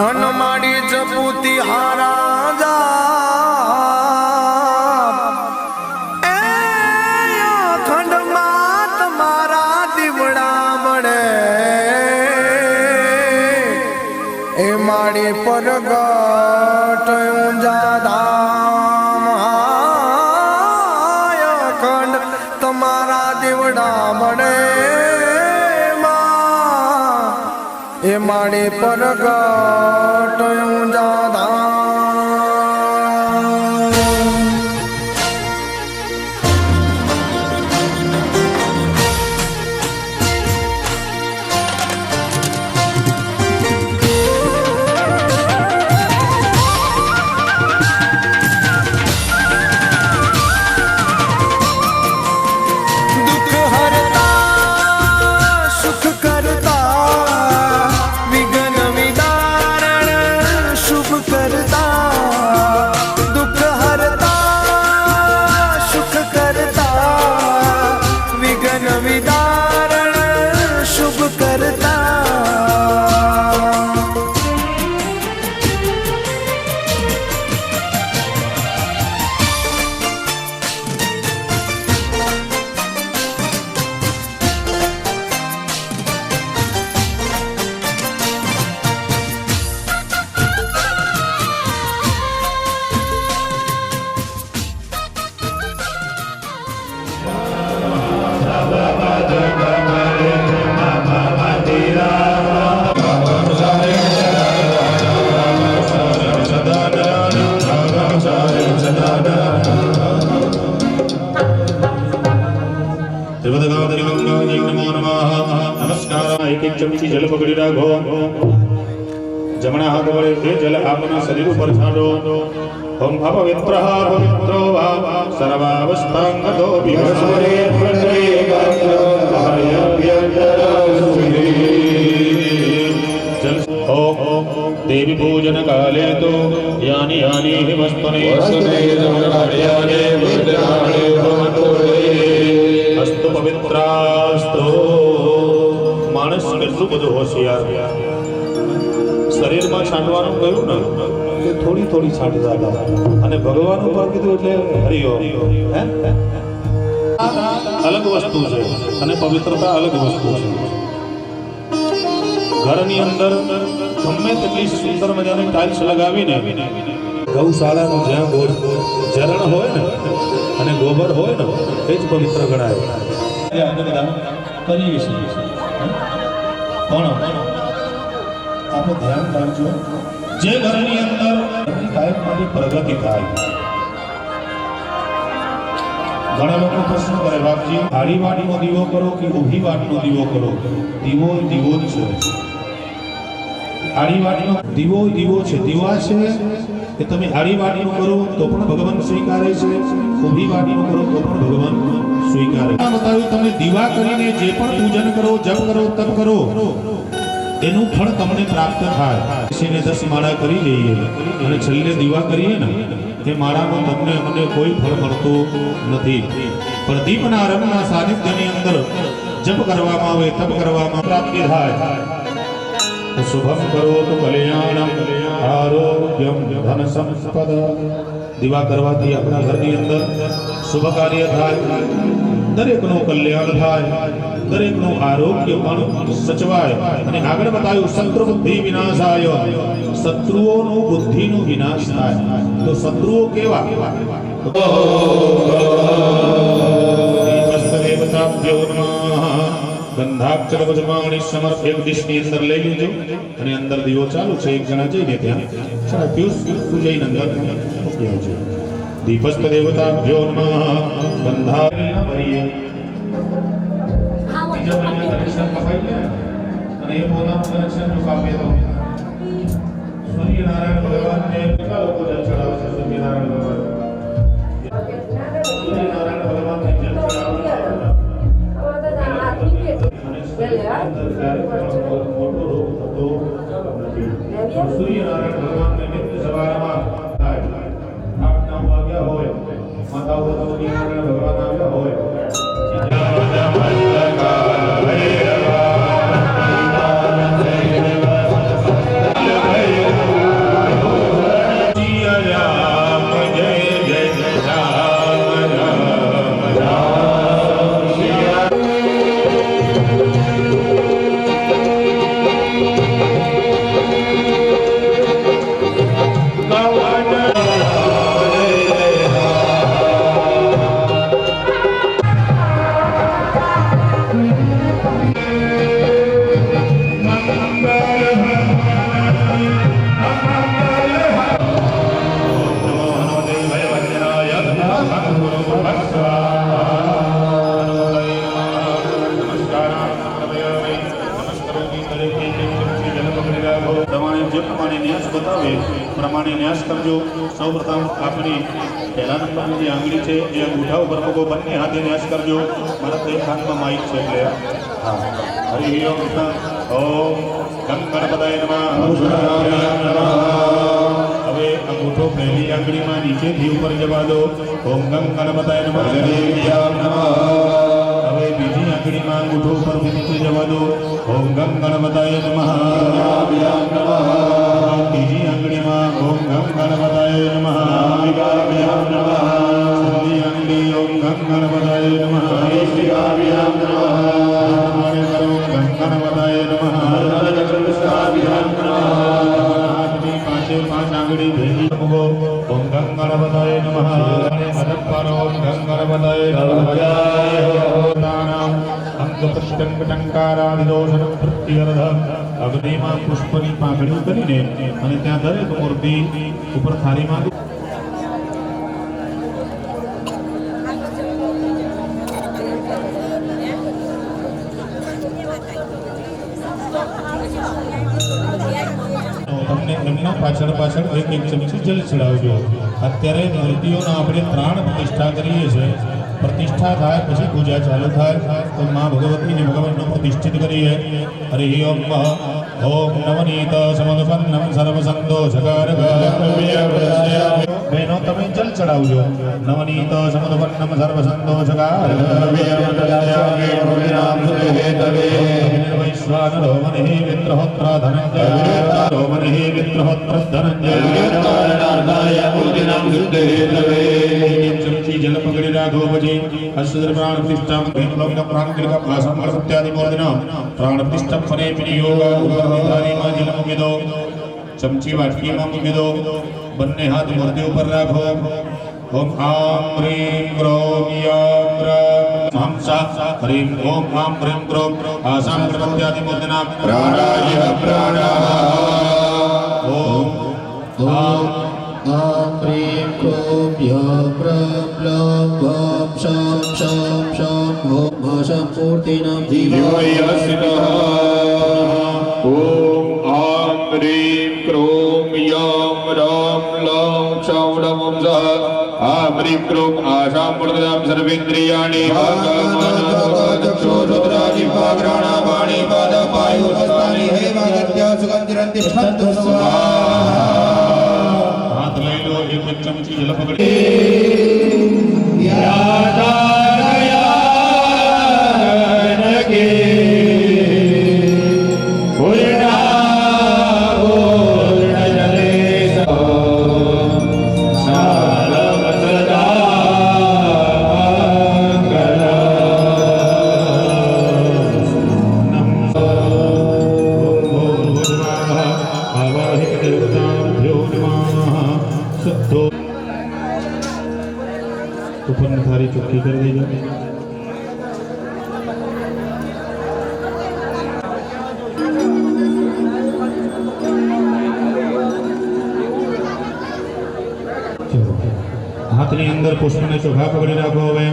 અનમાડી જપુતી હારા જા એ અખંડમાં તમારા દીવડા મળે એ માડી પરગટ ઊંઝા ધામ અખંડ તમારા દીવડા મળે એ માડી પરગટ ઊંઝા ધામ चमची जल पकड़ी राखो जमना हाथ वड़े से जल आपना शरीर पर छाड़ो ओम पवित्रः पवित्रो वा सर्वावस्थांगतो विहस्वरे प्रणे गात्रो जल ओम देवी पूजन काले तो यानि यानि हिमस्तने अस्तु पवित्रास्तु मानस કેટલું બધું હોશિયાર શરીરમાં છાંટવાનું કહ્યું ને કે થોડી થોડી છાંટતા હતા અને ભગવાન ઉપર કીધું એટલે હરિયો હે અલગ વસ્તુ છે અને પવિત્રતા અલગ વસ્તુ છે ઘરની અંદર ગમે તેટલી સુંદર મજાની ટાઇલ્સ લગાવીને ગૌશાળાનું જ્યાં ઝરણ હોય ને અને ગોબર હોય ને એ જ પવિત્ર ગણાય આપણે બધા કરીએ છીએ પણ આપણે ધ્યાન રાખજો જે ઘરની અંદર કાયમની પ્રગતિ થાય ઘણા લોકો પ્રશ્ન કરે બાપજી આડી વાડીનો દીવો કરો કે ઊભી વાડીનો દીવો કરો દીવો દીવો જ છે આડી વાડીનો દીવો છે દીવા છે કે તમે આડી વાડીનો કરો તો પણ ભગવાન સ્વીકારે છે ઊભી વાડીનો કરો તો પણ ભગવાન સ્વીકારે બતાવ્યું તમે દીવા કરીને જે પણ પૂજન કરો જપ કરો તપ કરો એનું ફળ તમને પ્રાપ્ત થાય એને 10 માળા કરી લઈએ અને છેલ્લે દીવા કરીએ ને એ માળામાં તમને મને કોઈ ફળ મળતું નથી પણ દીપના રંગના સાનિધ્યની અંદર જપ કરવામાં આવે તપ કરવામાં પ્રાપ્તિ થાય શુભમ કરોતુ કલ્યાણમ આરોગ્યમ ધન સંપદા દીવા કરવાથી આપણા ઘરની અંદર શુભ કાર્ય થાય દરેકનું કલ્યાણ થાય દરેકનું આરોગ્ય પણ સચવાય અને આગળ બતાવ્યું શત્રુ બુદ્ધિ વિનાશાય શત્રુઓનો બુદ્ધિનો વિનાશ થાય તો શત્રુઓ કેવા દેવતાભ્યો નમઃ ગંધાક્ષર વજમાણી સમર્થ એક દિશની અંદર લઈ લેજો અને અંદર દીવો ચાલુ છે એક જણા જઈને ત્યાં ચડા પિયુષ પૂજઈને અંદર મૂકી આવજો દીપસ્ત દેવતાભ્યો નમઃ ગંધા ભરીએ બીજા બધા કનેક્શન કપાઈ ગયા અને એ પોતાનું કનેક્શન જો કાપી દો સૂર્યનારાયણ ભગવાનને કેટલા લોકો જલ ચડાવે છે સૂર્યનારાયણ ભગવાન સૂર્યનારાયણ ભગવાનને જલ ચડાવવાનું મોટો રોગ થતો નથી સૂર્યનારાયણ ભગવાનને નિત્ય સવારમાં થાય 8-9 વાગ્યા હોય માતાઓ સૂર્યનારાયણ ભગવાન આવ્યા હોય ભૈરવા જે પ્રમાણે ન્યાસ બતાવે પ્રમાણે ન્યાસ કરજો. સૌપ્રથમ આપણી પહેલા નંબરની જે આંગળી છે એ અંગૂઠા ઉપર મૂકો, બંને હાથે ન્યાસ કરજો. મારા એક હાથમાં માઇક છે એટલે હા. હરિ ઓમ ઓમ ગમ ગણપતાય નમઃ. હવે અંગૂઠો પહેલી આંગળીમાં નીચેથી ઉપર જવા દો. ઓમ ગમ ગણપતાય નમઃ. હવે બીજી આંગળીમાં અંગૂઠો ઉપર નીચે જવા દો. ઓમ ગમ ગણપતાય નમઃ. ત્રીજી આંગળીમાં ઓમ ગમ ગણપતાય નમઃ. ચોથી આંગળી ઓમ ગમ ગણપતાય નમઃ. પાંચ આંગળી ભેગી મૂકો. ઓમ ગમ ગણપતાય નમઃ. અદપારો ઓમ ગમ ગણપતાય નમઃ. અંગપષ્ટંકટંકારાદિદોષણ પ્રત્યર્ધ અગ્નિમાં પુષ્પની પાંખડીઓ કરીને અને ત્યાં દરેક મૂર્તિ ઉપર થાળીમાં તમને એમના પાછળ એક ચમચી જલ ચડાવજો. અત્યારે મૂર્તિઓના આપણે ત્રણ પ્રતિષ્ઠા કરીએ છીએ. પ્રતિષ્ઠા થાય પછી પૂજા ચાલુ થાય તો મા ભગવતીને ભગવાનનો પ્રતિષ્ઠિત કરીએ. હરિ ઓમ ઓમ નવનીત સમદપન્નમ સર્વસંતોષકાર. બહેનો તમે જલ ચડાવજો. નવનીત સમદપન્નમ સર્વસંતોષકાર. વૈશ્વાનરો money મિત્રહોત્ર Dhananjay money મિત્રહોત્ર Dhananjay. ચમચી જલ પકડી રાખો. પછી અશ્વર પ્રાણ પ્રતિષ્ઠા પ્રાણ કિલક આસમ સત્યાદિ મૂર્તિના પ્રાણ પ્રતિષ્ઠા ફરે વિનિયોગ. ઉપરની થાળીમાં જલ મૂકી દો. ચમચી વાટકીમાં મૂકી દો. બંને હાથ મૂર્તિ ઉપર રાખો. ઓમ આમ હ્રીમ ક્રોમ યામ રામ હંસા હ્રીમ ઓમ આમ હ્રીમ ક્રોમ આસામ સત્યાદિ મૂર્તિના પ્રાણાય પ્રાણાહ. ઓમ આમ પ્રેમ ક્રોમ યમ પ્રપ્લમ ભમ શમ શમ શમ હોમ ભાષમ પૂર્તિનામ જીવયસ્તઃ. ઓમ આમ હ્રીમ ક્રોમ યમ રમ લમ ક્ષમ રમ સ આમ હ્રીમ ક્રોમ આશામ પૂર્તિનામ સર્વેન્દ્રિયાણિ ચક્ષુરુદ્રાદિ ભાગ્રાણા વાણી પાદ પાયુ હસ્તાની હે વાગત્યા સુગંધિરંતિ ષટ્ હાથ લઈ લો. એક ચમચી જલ પકડી ઉપરની થાળી ચોખ્ખી કરી દેજો. હાથની અંદર પુષ્પને ચોખા પકડી રાખો. હવે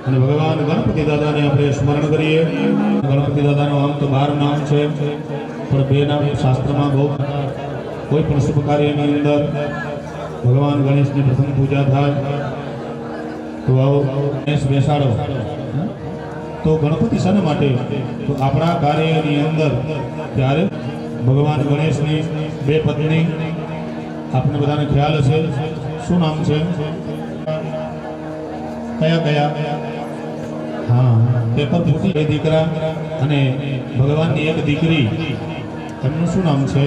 અને ભગવાન ગણપતિ દાદાને આપણે સ્મરણ કરીએ. ગણપતિ દાદાનું આમ તો 12 નામ છે પણ 2 નામ શાસ્ત્રમાં બહુ. કોઈ પણ શુભ કાર્યની અંદર ભગવાન ગણેશની પ્રથમ પૂજા થાય તો આવો ગણેશ બેસાડો. તો ગણપતિ શાના માટે? તો આપણા કાર્યની અંદર ત્યારે ભગવાન ગણેશની 2 પત્ની આપણે બધાને ખ્યાલ હશે. શું નામ છે? કયા કયા? હા, પેપર પૂરતી 2 દીકરા અને ભગવાનની 1 દીકરી. એમનું શું નામ છે?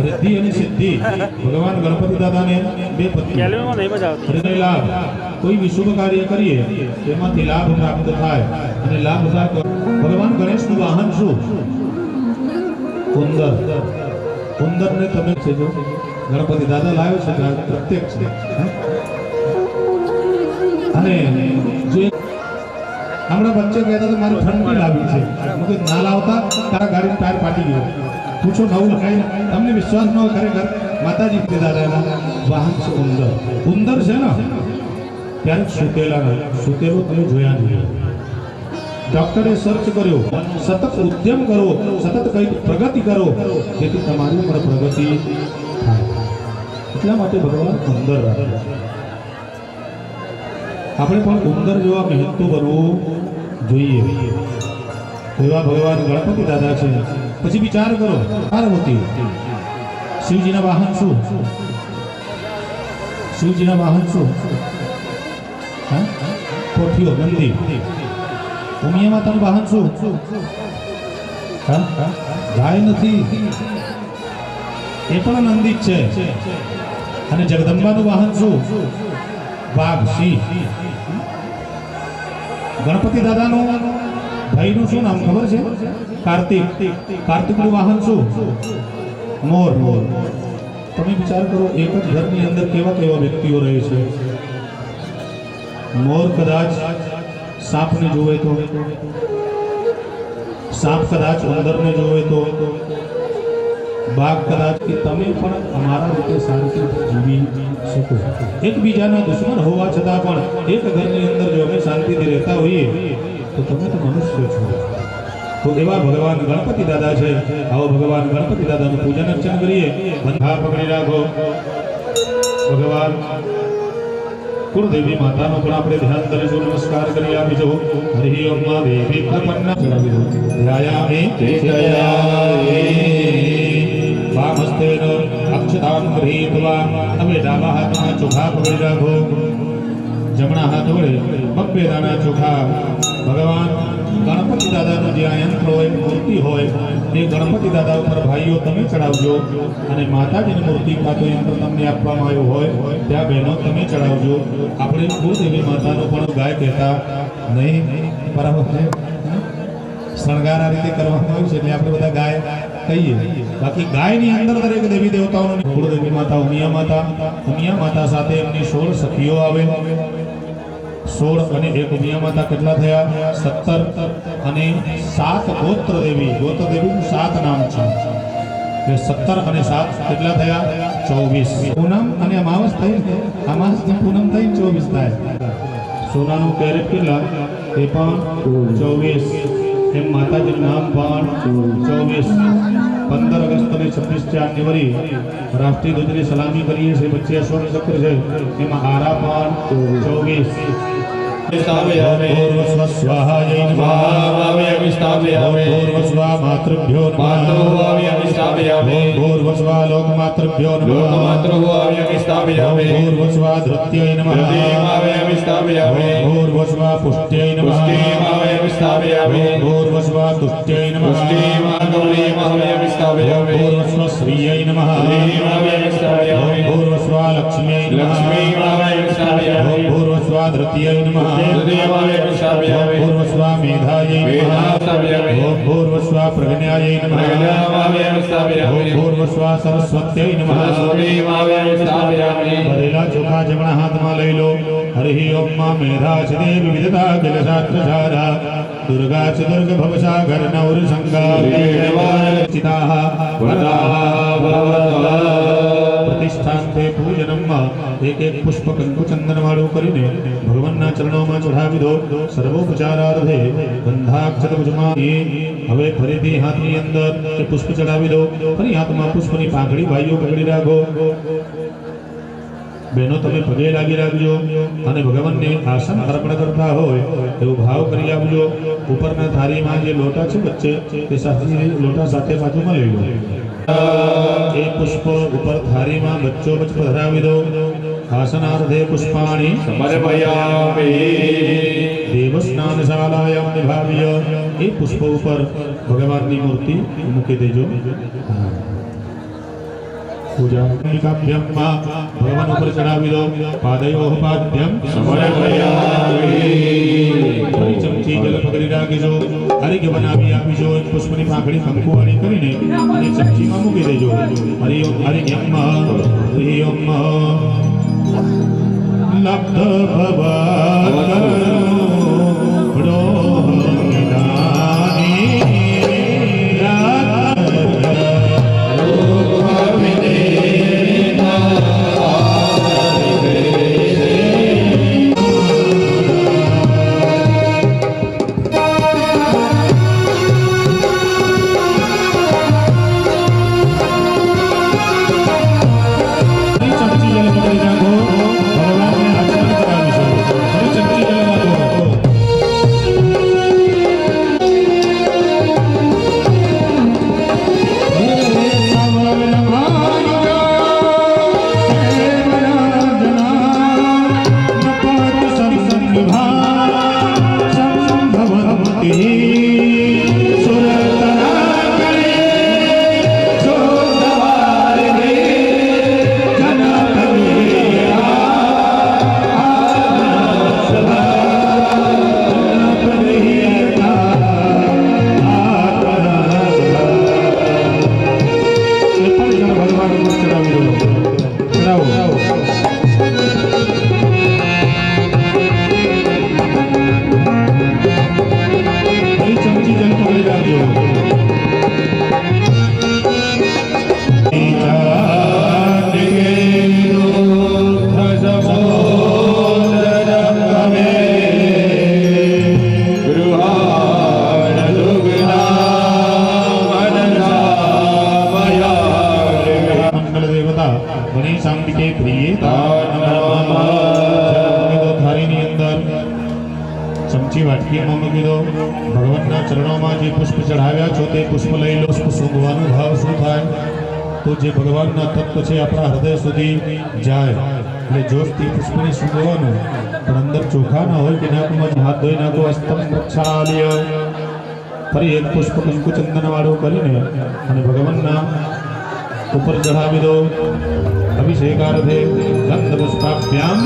રિદ્ધિ અને સિદ્ધિ. ભગવાન ગણપતિ દાદાને 2 પત્ની. હૃદય લાભ. કોઈ બી શુભ કાર્ય કરીએ તેમાંથી લાભ પ્રાપ્ત થાય અને લાભ થાય. ભગવાન ગણેશનું વાહન શું? ઉંદર. ઉંદરને તમે છે જો ગણપતિ દાદા લાવ્યો છે પ્રત્યક્ષ છે. અને જે હમણાં બચ્ચે કહેતા તો મારી ઠંડી લાવી છે, ના લાવતા તારા ગાડી ટાયર ફાટી ગયો. પૂછો નવું લખાય. તમને વિશ્વાસ ન હોય ખરેખર માતાજી તે દાદાના વાહન છે ઉંદર. ઉંદર છે ને ત્યારે સુતેલા નહીં. સુતેલો તમે જોયા નહીં. ડોક્ટરે સર્ચ કર્યો, સતત ઉદ્યમ કરો, સતત કંઈક પ્રગતિ કરો જેથી તમારી પણ પ્રગતિ થાય. એટલા માટે ભગવાન ઉંદર રાખે. આપણે પણ ઉંદર જેવા મહેનતુ બનવું જોઈએ. એવા ભગવાન ગણપતિ દાદા છે. પછી વિચાર કરો, પાર્વતી શિવજીના વાહન શું? શિવજીના વાહન શું? હા, પોઠીઓ, નંદી. ઉમિયા માતાનું વાહન શું? હા, ગાય નથી, એ પણ નંદી જ છે. અને જગદંબાનું વાહન શું? વાઘ, સિંહ. ગણપતિ દાદાનું ભાઈનું શું નામ ખબર છે? કાર્તિક. કાર્તિકનું વાહન શું? મોર. તમે વિચાર કરો, એક જ ઘરની અંદર કેવા કેવા વ્યક્તિઓ રહે છે. મોર કદાચ સાપને જોવે તો, સાપ કદાચ ઉંદરને જોવે તો, બાઘ કદાચ. કે તમે પણ અમારા રીતે શાંતિથી જીવી શકો. એકબીજાના દુશ્મન હોવા છતાં પણ એક ઘરની અંદર જો અમે શાંતિથી રહેતા હોઈએ તો તમે તો મનુષ્ય છો. તો એવા ભગવાન ગણપતિ દાદા છે. આવો ભગવાન ગણપતિ દાદાનું પૂજન અર્ચન કરીએ. બંધા પકડી રાખો. ભગવાન કુળદેવી માતાનો પણ આપણે ધ્યાન કરીશું, નમસ્કાર કરી આપીશું. હરિ ઓમ દેવી પ્રપન્ન ચડાવી દો. ધ્યાયામિ વામસ્તેન અક્ષતાન ગૃહીત્વા. હવે ડાબા હાથમાં ચોખા પકડી રાખો, જમણા હાથ વડે બબ્બે દાણા ચોખા ભગવાન ગણપતિ દાદાનું જે યંત્ર હોય, મૂર્તિ હોય, એ ગણપતિ દાદા ઉપર ભાઈઓ તમે ચડાવજો. અને માતાજીની મૂર્તિ કાં તો યંત્ર તમને આપવામાં આવ્યું હોય ત્યાં બહેનો તમે ચડાવજો. આપણે કુળદેવી માતાનો પણ ગાય કહેતા નહીં, બરાબર છે? શણગાર આ રીતે કરવામાં આવ્યું છે એટલે આપણે બધા ગાય કહીએ. બાકી ગાયની અંદર દરેક દેવી દેવતાઓની કુળદેવી માતા ઉમિયા માતા. ઉમિયા માતા સાથે એમની 16 સખીઓ આવે. 16 અને 1 ઉમિયા માતા કેટલા થયા? 17. અને 7 ગોત્ર દેવી. ગોત્ર દેવીનું 7 નામ છે. 17 અને 7 કેટલા થયા? 24. પૂનમ અને અમાવસ થઈ, અમાસ ને પૂનમ થઈ 24 થાય. સોનાનું કેરેટ કેટલા? એ પણ 24. એમ માતાજીનું નામ પણ 24. 15 ઓગસ્ટ અને 26 જાન્યુઆરી રાષ્ટ્રીય ધ્વજની સલામી કરીએ છીએ. વચ્ચે અશોક ચક્ર છે, એમાં આરા પણ 24. સ્વાહાય માતૃભ્યો ભૂર્વસ્વા લોકમાતૃભ્યો ભૂર્વસ્વા ધૃત્યૈ નમઃ ભૂર્વસ્વા પુષ્ટ્યૈ નમઃ ભૂર્વસ્વા તુષ્ટ્યૈ નમઃ ભૂર્વસ્વા શ્રિયૈ નમઃ ભૂર્વસ્વા લક્ષ્મ્यै નમઃ ભૂર્વસ્વા ધૃત્યૈ નમઃ ભૂર્વસ્વા મેધાयै નમઃ ભૂર્વસ્વા પ્રજ્ઞાयै નમઃ ભૂર્વસ્વા સરસ્વત્यै નમઃ. ભરેલા ચોખા જમણા હાથમાં લઈ લો. હરિ ઓમ મેધા ચ દેવી વિદતા કિલ શાસ્ત્રસારા દુર્ગા ચ દુર્ગ ભવસાગર નૌર સંગા ચિતાઃ વરદાઃ પ્રતિષ્ઠાંતે પૂજનમ. એક એક પુષ્પ કંકુ ચંદન વાળું કરીને ભગવાનના ચરણોમાં ચઢાવી દો. સર્વોપચારાર્થે ગંધાક્ષત ભુજમાં. હવે ફરીથી હાથની અંદર એ પુષ્પ ચડાવી દો. ફરી હાથમાં પુષ્પની પાંખડી ભાઈઓ પકડી રાખો. બહેનો તમે પગે લાગી રાખજો અને ભગવાનને આસન અર્પણ કરતા હોય એવો ભાવ કરી આપજો. ઉપરના થાળીમાં જે લોટા છે વચ્ચે તે સાથે લોટા સાથે બાજુમાં લઈ લો. એ પુષ્પ ઉપર થાળીમાં બચ્ચો બચ પધરાવી દો. આસનાર્થે પુષ્પાણી સમર્પયામિ. દેવસ્નાનશાલાયામ નિભાવ્ય. એ પુષ્પ ઉપર ભગવાનની મૂર્તિ મૂકી દેજો. પૂજા ભગવાન ઉપર ચડાવી દો. પાદયો પાદ્યમ સમર્પયામિ. ચમચી જલ પકડી રાખીજો. આરોગ્ય બનાવી આપીજો. પુષ્પની પાંખડી કંકુવાળી કરીને અને ચમચીમાં મૂકી દેજો. હરિ ઓમ હરિયમ હરિ ઓમ લબ્ધ ભવા ગણેશાંબિકે પ્રિયે થાળીની અંદર ચમચી વાટકીમાં મૂકી દો. ભગવાનના ચરણોમાં જે પુષ્પ ચઢાવ્યા છો તે પુષ્પ લઈ લો. પુષ્પ સૂંઘવાનો ભાવ શું થાય તો જે ભગવાનના તત્વ છે આપણા હૃદય સુધી જાય એટલે જોશથી પુષ્પને સૂંઘવાનું. પણ અંદર ચોખા ના હોય કે નાકમાં હાથ ધોઈ નાખો. અસ્તમ પ્રક્ષાલ્ય ફરી એક પુષ્પ કંકુ ચંદન વાળું કરીને અને ભગવાનના ઉપર ચઢાવી દો. અભિષેકાર્થે ગંધ પુષ્પાભ્યામ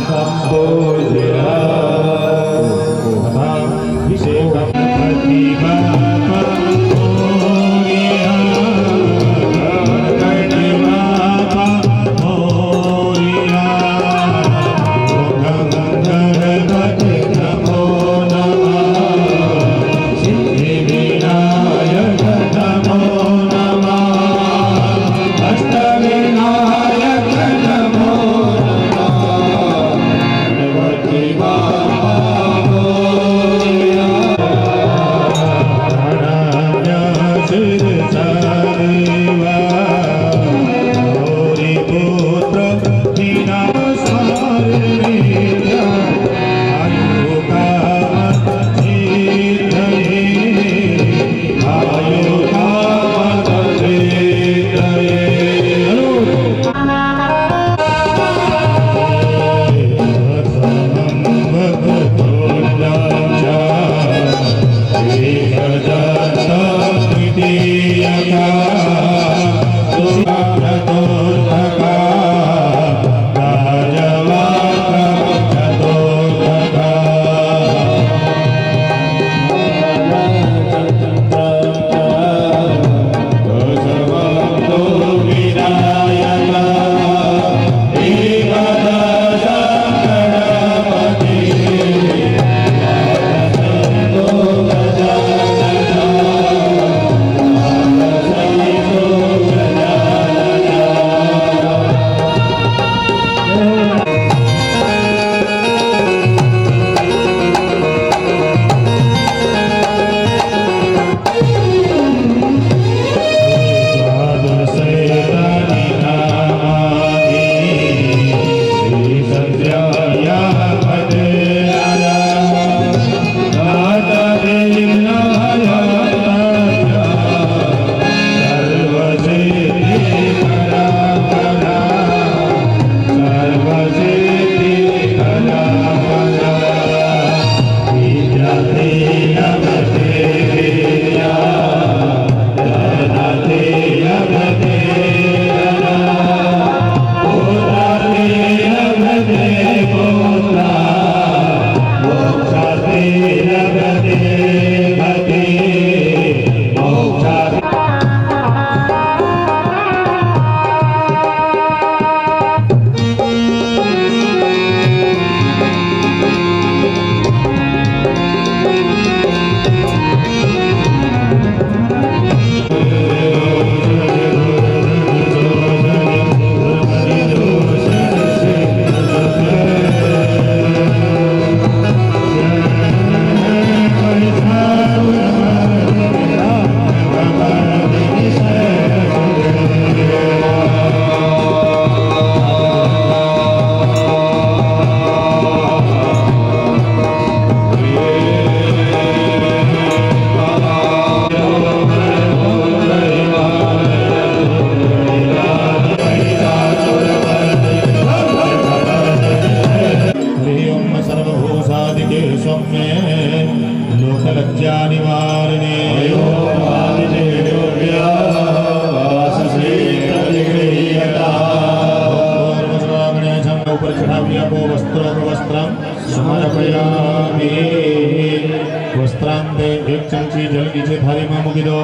वस्त्रांते एक चमची जल नीचे थाली में मूकी दो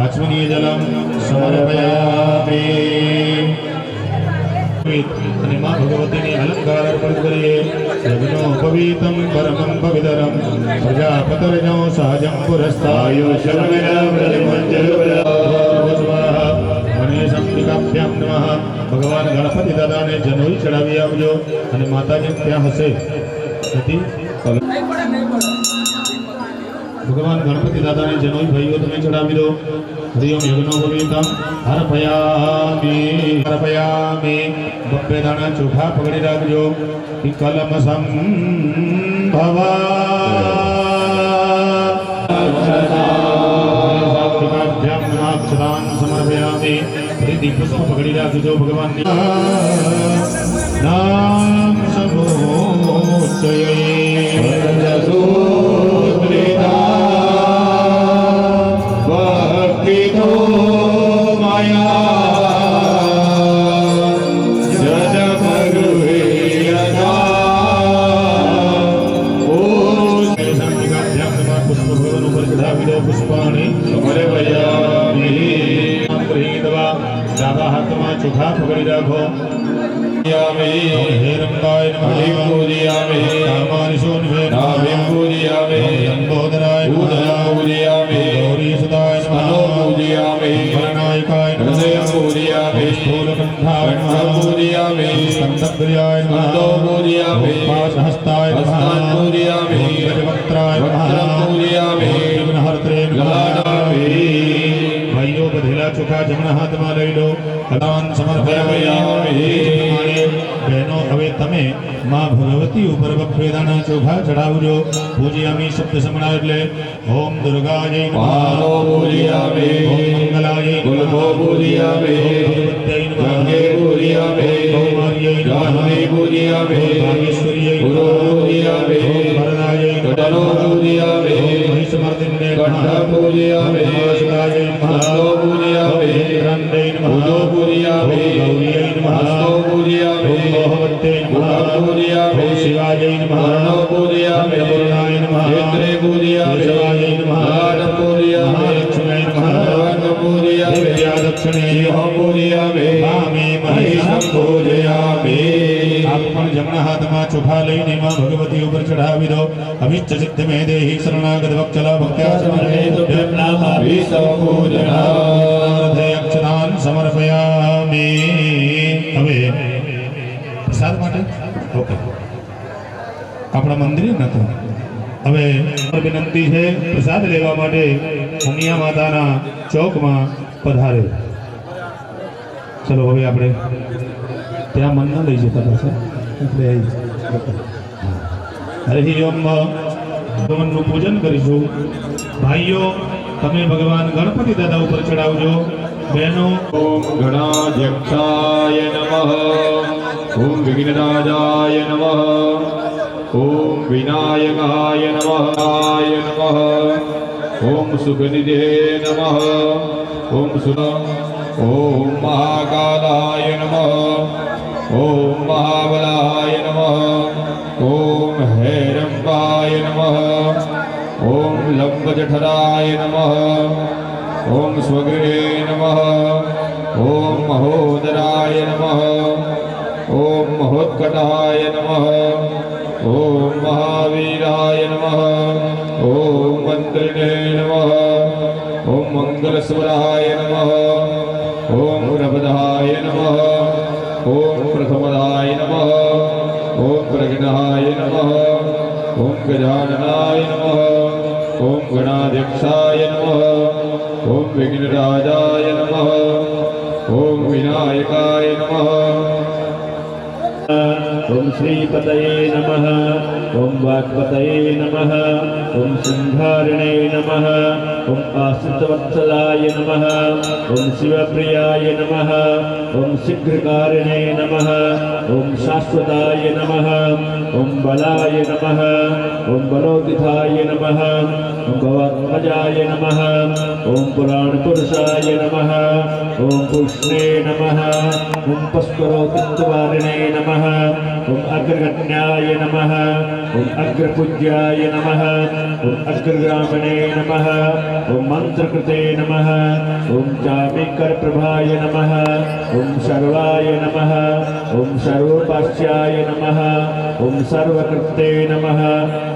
आचमनीय जलम समर्पयामि અને માં ભગવતીને અલંકાર અર્પણ કરીએ યજ્ઞોપવીતમ પરમં પવિતરમ પ્રજાપતિર્નો સહજં પુરસ્તાયો શરવેણ પ્રતિમંજલવરા ગણેશાંબિકાભ્યામ નમઃ. ભગવાન ગણપતિ દાદાને જનોઈ ચડાવી આવજો અને માતાજી ત્યાં હશે નથી ભગવાન ગણપતિ દાદાને જનોઈ ભાઈઓ તમે ચડાવી દો. હરિ ઓમ યજ્ઞોપવીતમ અર્પયામિ. સમર્પયામિ બબ્બે દાણા ચોખા પકડી રાખજો કલમ સંભવા અક્ષરાન સમર્પયામિ પ્રીતિ પુષ્પ પકડી રાખજો ભગવાન નામ ભક્તિ તો ડાબા હાથમાં ચોખા પકડી રાખો હે રંગાય નમઃ કામાની સોનવે લંબોદરાય નમઃ ગૌરી સદાય નમઃ ગણનાયકાય નમઃ સ્થૂલકંઠાય નમઃ સ્કંદપ્રિયાય નમઃ ઉપાસહસ્તાય નમઃ ગજવક્ત્રાય નમઃ વિઘ્નહર્ત્રે નમઃ ભાઈઓ બધેલા ચોખા જમણા હાથમાં લઈ લો દાન સમર્પયામિ બહેનો હવે તમે માં ભગવતી ઉપર બફેદાના ચોખા ચડાવજો પૂજ્યામી શબ્દ સમણા એટલે ઓમ દુર્ગાય નમઃ પૂજયામિ ઓમ મંગલાય ગુલભો પૂજયામિ ભગવત્यै નમઃ ગંગે પૂજયામિ કૌમાર્यै બ્રહ્મણે નમઃ પૂજયામિ ભાગેશ્વર્यै ગુરુ પૂજયામિ વરદાય ગઢનો પૂજયામિ મહિષમર્દિને કંઠ પૂજયામિ સદાય હસ્તો પૂજયામિ રંડે નમઃ ભુજો પૂજયામિ ગૌરીય નમઃ હસ્તો પૂજયામિ ભગવતે નમઃ પૂજયામિ શિવાય નમઃ વર્ણો પૂજયામિ પૂર્ણાય નમઃ નેત્રે પૂજયામિ કેશવાય નમઃ નાદ પૂજયામિ મહાલક્ષ્મ્यै નમઃ ભગવાન પૂજયામિ દિવ્યા દક્ષિણે સિંહ પૂજયામિ વામે મહિષં મહિષં પૂજયામિ આપ પણ જમણા હાથમાં ચોખા લઈને માં ભગવતી ઉપર ચઢાવી દો અભિષ્ટ સિદ્ધ મે દેહી શરણાગત વક્ચલા ભક્ત્યા અક્ષરાન સમર્પયામિ હવે પ્રસાદ માટે ઓકે આપણા મંદિરે નતો હવે વિનંતી છે પ્રસાદ લેવા માટે ઉમિયા માતાના ચોકમાં પધારે ચલો હવે આપણે ત્યાં મન ન લઈ જતા પાછા એટલે હરિ ઓમ ભગવાનનું પૂજન કરીશું ભાઈઓ તમે ભગવાન ગણપતિ દાદા ઉપર ચડાવજો બહેનો ઓમ ગણાધ્યક્ષાય નમઃ ઓમ વિઘ્નરાજાય નમઃ ઓમ વિનાયકાય નમઃ ઓમ સુખનિધે નમઃ ઓમ ઓમ મહાકાલાય નમઃ ઓમ મહાબલાય નમઃ ઓમ હૈરંબાય નમઃ ઓમ લંબજઠરાય નમઃ ઓમ સ્વગૃહે નમઃ ઓમ મહોદરાય નમઃ ઓમ મહોત્કટાય નમઃ ઓમ મહાવીરાય નમઃ ઓમ મંત્રિણે નમઃ ઓમ મંગલસ્વરાય નમઃ ઓમ પ્રભદાય નમઃ ઓમ પ્રથમદાય નમઃ ઓમ પ્રજ્ઞાય નમઃ ઓમ ગજાનનાય નમઃ ઓમ ગણાધ્યક્ષાય નમઃ ઓમ વિઘ્નરાજાય નમઃ ઓમ વિનાયકાય નમઃ ओम श्रीपतये नमः ओम वाक्पतये नमः ओम सिंहारिणे नमः ओम आश्रितवत्सलाय नमः ओम शिवप्रियाय नमः ओम शीघ्रकारिणे नमः ओम शाश्वताय नमः ओम बलाय नमः ओम बलोदिताय नमः ओम भवात्मजाय नमः ओम पुराणपुरुषाय नमः ओम पुष्णे नमः ओम पुष्करोतित्वारिणे नमः ओम अग्रगण्याय नमः ओम अग्रपूज्याय नमः ओम अग्रग्रामणे नमः ओम मंत्रकृते नमः ओम चामीकरप्रभाय नमः ओम सर्वाय नमः ओम सर्वोपास्याय नमः ओम सर्वकृते नमः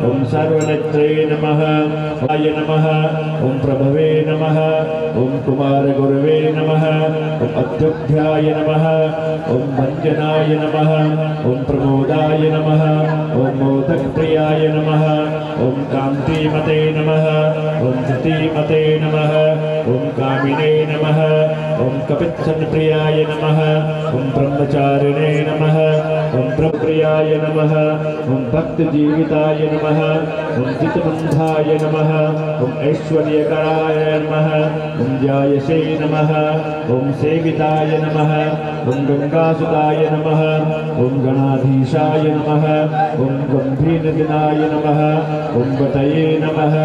ओम सर्वनेत्रे नमः आय नमः ओम प्रभवे नमः ओम कुमारगुरवे नमः ओम अध्युध्याय नमः ओम भञ्जनाय नमः ॐ प्रमोदाय नमः ॐ मोदकप्रियाय नमः ॐ कान्तिमते नमः ॐ सतीमते नमः ॐ कामिने नमः ॐ कपित्थनप्रियाय नमः ॐ ब्रह्मचारिणे नमः ॐ प्रप्रियाय नमः ॐ भक्तजीविताय नमः ॐ चित्तबन्धाय नमः ॐ ऐश्वर्यकराय नमः ॐ जायसे नमः ॐ सेविताय नमः ॐ गङ्गासुताय नमः ॐ गणाधीशाय नमः ॐ गम्भीरदिनाय नमः ॐ वटये नमः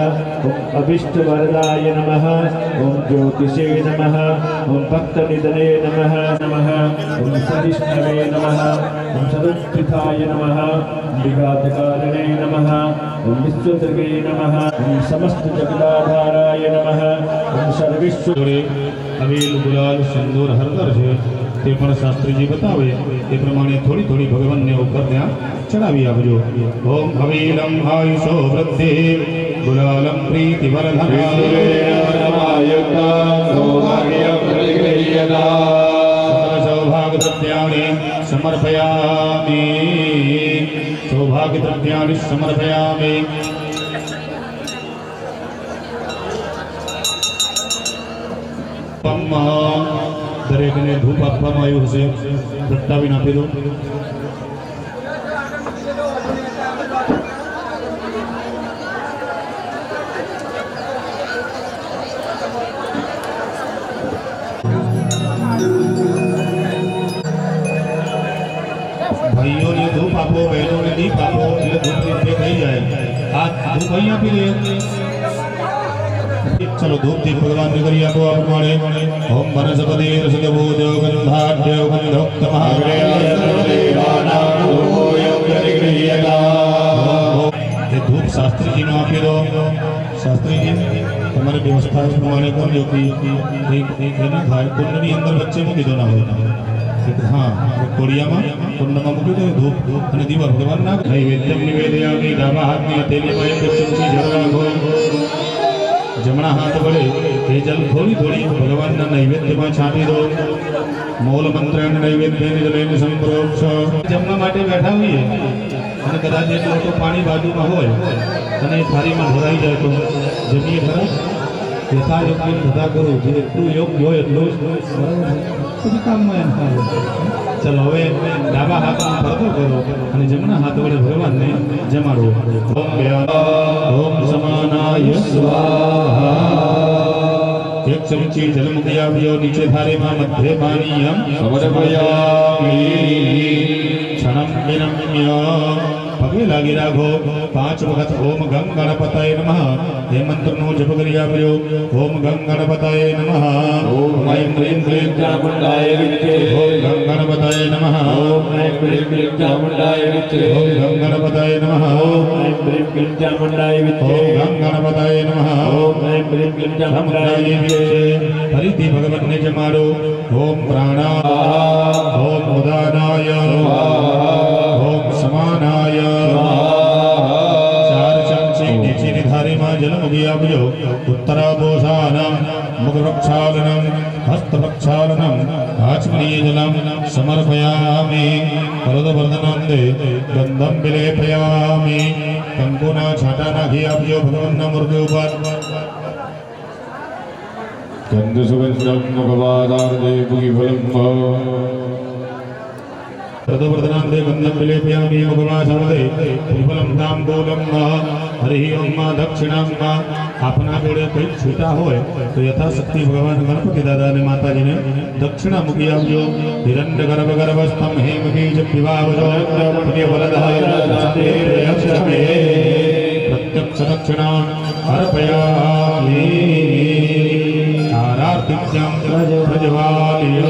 ॐ अभीष्टवरदाय नमः ॐ ज्योतिषे नमः ॐ भक्तनिधने नमः नमः ॐ सहिष्णवे नमः ॐ सदुत्थिताय नमः विघातकारिणे नमः ॐ विश्वदृगे नमः ॐ समस्तजगदाधाराय नमः ॐ सर्वेश्वर જોડે અબીલ ગુલાલ સિંદૂર હળદર છે તે પણ શાસ્ત્રીજી બતાવે એ પ્રમાણે થોડી થોડી ભગવાનને ઉપર ત્યાં ચડાવી આપજો. ઓમ અબીલમ આયુષો વૃદ્ધિ ગુલાલમ પ્રીતિ સૌભાગ્યદ્રવ્યાણિ સમર્પયામિ સૌભાગ્યદ્રવ્યાણિ સમર્પયામિ. દરેકને ધૂપ આપવામાં આવ્યું હશે, પ્રગટાવીને આપી દો. ભાઈઓને ધૂપ આપો, બહેનોને દીપ આપો, એટલે ધૂપ દીપ થઈ જાય. આ ધૂપ અહીં આપી દે. चलो धूप दीप भगवान ने करिया को आप प्रमाणे ओम वनस्पति रसदेवो देवगंधाढ्य गंधोक्त ये धूप शास्त्री जी ने आपी दो. शास्त्री जी તમારી વ્યવસ્થા પ્રમાણે કરજો કે એક એના થાય કુંડની અંદર વચ્ચે મૂકી દો ના હોય. હા, કોડિયામાં કુંડમાં મૂકી દો ધૂપ અને દીવા ભગવાન ના નૈવેદ્યમ નિવેદયામિ ડાબા હાથની હથેળીમાં એક ચમચી જળ રાખો. જમણા હાથ વડે એ જલ થોડી થોડી ભગવાનના નૈવેદ્યમાં છાંટી દો. મૂળ મંત્ર અને નૈવેદ્યને જલઈને સંપ્રોક્ષ. જમવા માટે બેઠા હોઈએ અને કદાચ એક લોકો પાણી બાજુમાં હોય અને એ થાળીમાં ભરાઈ જાય તો જમીએ ખરા? યથાયોગ્ય બધા કરો, જે એટલું યોગ્ય હોય એટલું જ પછી કામમાં એમ થાય. ચલો હવે ડાબા હાથમાં ફરતો કરો અને જમણા હાથ વડે ભગવાનને જમાડો. ઓમ સમાનાય સ્વાહા. એક ચમચી જલ મૂકી આવ્યો નીચે થાળીમાં મધ્ય પાણીયમ સમર્પયામિ. ક્ષણમ વિનમ્ય પગે લાગી રાખો. 5 વખત ઓમ ગંગ ગણપતાય નમઃ એ મંત્રનો જપ કરી આવ્યો. ઓમ ગંગ ગણપતાય નમઃ. ઓમ ऐं क्लीं क्लीं चामुण्डाय विद्महे ઓમ ગંગ ગણપતાય નમઃ. ओम ऐं क्लीं क्लीं चामुण्डाय विद्महे ઓમ ગંગ ગણપતાય નમઃ. ओम ऐं क्लीं क्लीं चामुण्डाय ઓમ विद्महे ગંગ ગણપતાય નમઃ. ओम ऐं क्लीं क्लीं चामुण्डाय विद्महे ફરીથી ભગવાનને જમાડો. ઓમ પ્રાણા ઓમ ઉદાનાય ઓમ સમાનાય. 4 ચમચી નીચેની થાળીમાં જલ મૂકી આપજો. ઉત્તરાભોષાનમ મુખ પ્રક્ષાલનમ હસ્ત પ્રક્ષાલનમ આચમનીય જલમ સમર્પયામિ. વરદવર્ધનાંદે ગંધમ વિલેપયામિ. કંકુના છાંટા નાખી આપજો ભગવાનના મૂર્તિ ઉપર. ગંધ સુગંધમ મુખવાદાર્દે પુગીફલમ પ્રદવર્ધનાંદે ગંધમ વિલેપયામિ. મુખમાં સર્વદે ત્રિફલમ તાંબૂલમ હરિ ઓમ દક્ષિણામ. આપના જોડે કંઈક છૂટા હોય તો યથાશક્તિ ભગવાન ગણપતિ દાદા અને માતાજીને દક્ષિણા મૂકી આવજો. હિરણ્ય ગર્ભ ગર્ભસ્થમ હેમ બીજ પીવાવજો. પ્રત્યક્ષ દક્ષિણા અર્પયામિ. આરાર્તિક્યમ પ્રજવાલિય.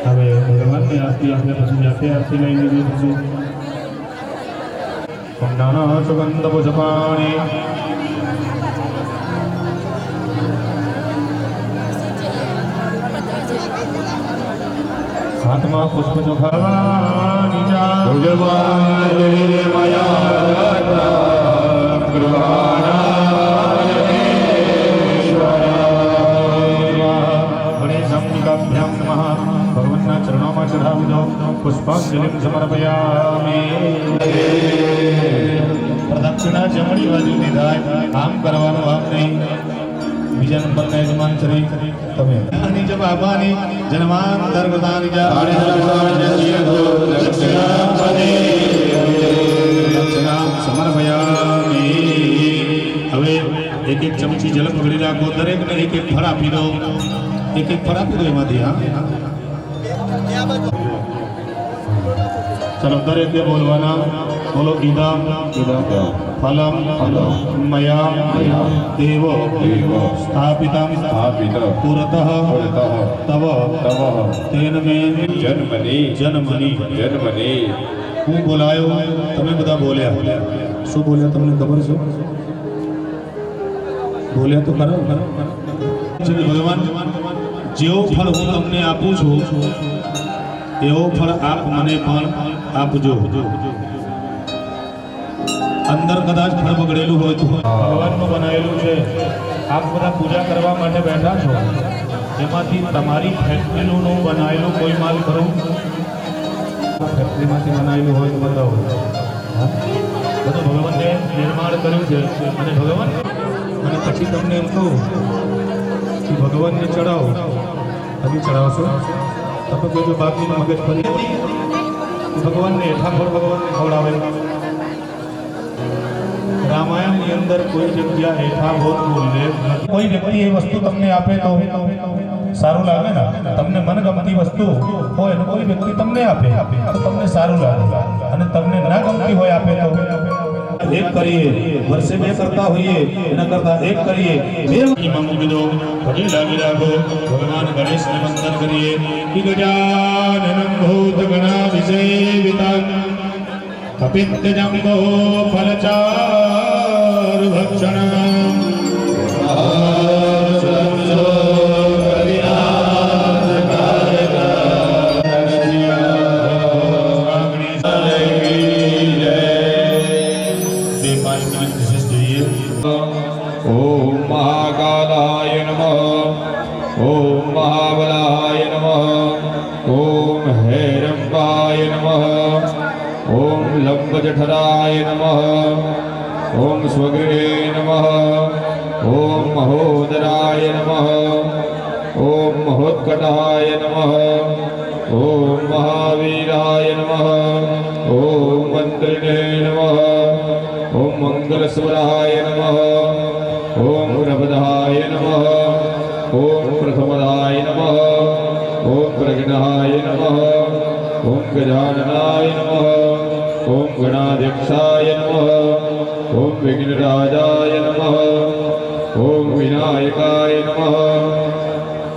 હવે ભગવાનની આરતી આપણે પછી જાતે આરતી લઈ લીધી પછી નાના સુગંધ પુષ્પાણી હાથમાં પુષ્પ ચોખાવાની જા ભગવાનના ચરણોમાં ચઢાવી દો પુષ્પાંજલિ સમર્પયામિ પ્રદક્ષિણા જમણી બાજુથી થાય આમ કરવાનું આમ નહીં બીજા નંબરના યજમાન શ્રી તમે નિજ બાબાની જન્માંતર ગતાની દક્ષિણામ સમર્પયામિ હવે એક એક ચમચી જલ પકડી રાખો દરેકને એક એક ફળ આપી દો એક એક ફળ આપી દો એમાંથી હા चलो दरेक बोलवाना बोलो इदम फलम मया देव स्थापितम पुरतः तव तेन में जन्मनि હું બોલાયો તમે બધા બોલ્યા શું બોલ્યા તમને ખબર છે બોલ્યા તો ખરો ભગવાન જેવો ફળ હું તમને આપું છું એવો ફળ આપ મને પણ આપજો અંદર કદાચ ફળ બગડેલું હોય તો ભગવાનનું બનાવેલું છે આપ બધા પૂજા કરવા માટે બેઠા છો એમાંથી તમારી ફેક્ટરીનું બનાવેલું કોઈ માલ ખરો ફેક્ટરીમાંથી બનાવેલું હોય તો બતાવો બધું ભગવાનને નિર્માણ કર્યું છે અને ભગવાન અને પછી તમને એમ કહું કે ભગવાનને ચડાવો હજી ચડાવશો તો કહેજો બાકીનું મગજ ફરી ભગવાનને ઠાકોર ભગવાનને ખવડાવે રામાયણની અંદર કોઈ જગ્યા હેઠા હોત બોલે કોઈ વ્યક્તિ એ વસ્તુ તમને આપે તો સારું લાગે ને તમને મનગમતી વસ્તુ હોય અને કોઈ વ્યક્તિ તમને આપે તો તમને સારું લાગે અને તમને ના ગમતી હોય આપે તો એક કરીએ વર્ષે બે કરતા હોઈએ એના કરતા એક કરીએ બે મંગી દો ઘડી લાગી રાખો ભગવાન ગણેશને વંદન કરીએ કે ગજાનન ભૂત ગણાધિસેવિતં કપિત્તજંબો ફલચાર ભક્ષણં ओम महाकालाय नमः ओम महाबलाय नमः ओम हैरंबाय नमः ओम लंबजठराय नमः ओम स्वगृहे नमः ओम महोदराय नमः ओम महोत्कटाय नमः ओम महावीराय नमः ओम मंत्रिणे नमः ओम मंगलस्वराय नमः ओम प्रभदाय नमः ओम प्रथमदाय नमः ओम प्रज्ञाय नमः ઓમ ગજાનનાય નમઃ ઓમ ગણાધ્યક્ષાય નમઃ ઓમ વિઘ્નરાજાય નમઃ ઓમ વિનાયકાય નમઃ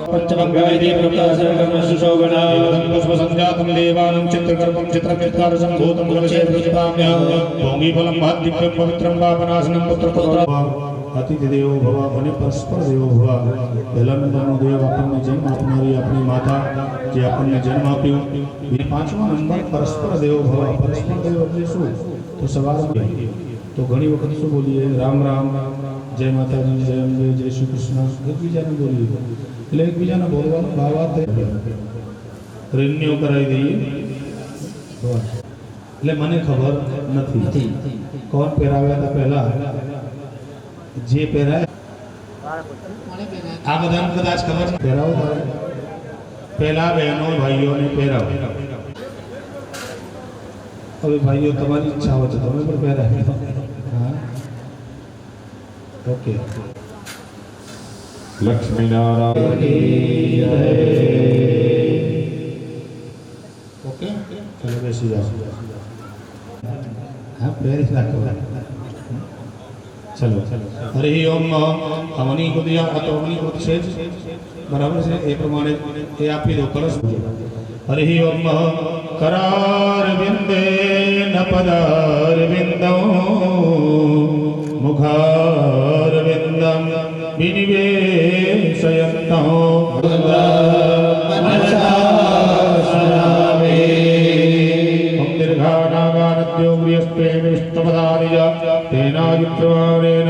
પંચમંગળાય પ્રકાશકર્મ સુશોભના પુષ્પસંજાતમ દેવાનં ચિત્રકર્મં ચિત્રકૃત્કારસંભૂતં ગુણશે પ્રતિપામ્યં ભોગીફલં મહાદીપ્યં પવિત્રં પાપનાશनं પુત્રપુત્ર અતિથિ દેવો ભવ અને પરસ્પર દેવો ભવ પહેલા નંબરનો દેવ આપણને જન્મ આપનારી આપણી માતા જે આપણને જન્મ આપ્યો એ પાંચમો નંબર પરસ્પર દેવો ભવ પરસ્પર દેવ એટલે શું તો સવારમાં તો ઘણી વખત શું બોલીએ રામ રામ જય માતાજી જય અંબે જય શ્રી કૃષ્ણ એકબીજાને બોલીએ એટલે એકબીજાને બોલવાનો ભાવાર્થ રિન્યુ કરાવી દઈએ એટલે મને ખબર નથી કોણ પહેરાવ્યા હતા પહેલા જે પહેરાય આ બધાને કદાચ ખબર છે પહેરાવો તારે પહેલા બહેનો ભાઈઓને પહેરાવો હવે ભાઈઓ તમારી ઈચ્છા હોય તો તમે પણ પહેરાવી હા ઓકે લક્ષ્મીનારાયણ ઓકે ચલો બેસી જાઓ હા પહેરી રાખો ચલો હરિ ઓમ હવની કુદિયા આ તો હવની કુદ છે જ બરાબર છે એ પ્રમાણે એ આપી દો કળશ હરિ ઓમ કરાર બિંદે ન પદાર બિંદો મુખાર બિંદમ વિનિવેશયંતો દીર્ઘાનાગાનદ્યો વ્રિયસ્તે વિષ્ણુપદારિય તેનાયુત્રવાણેન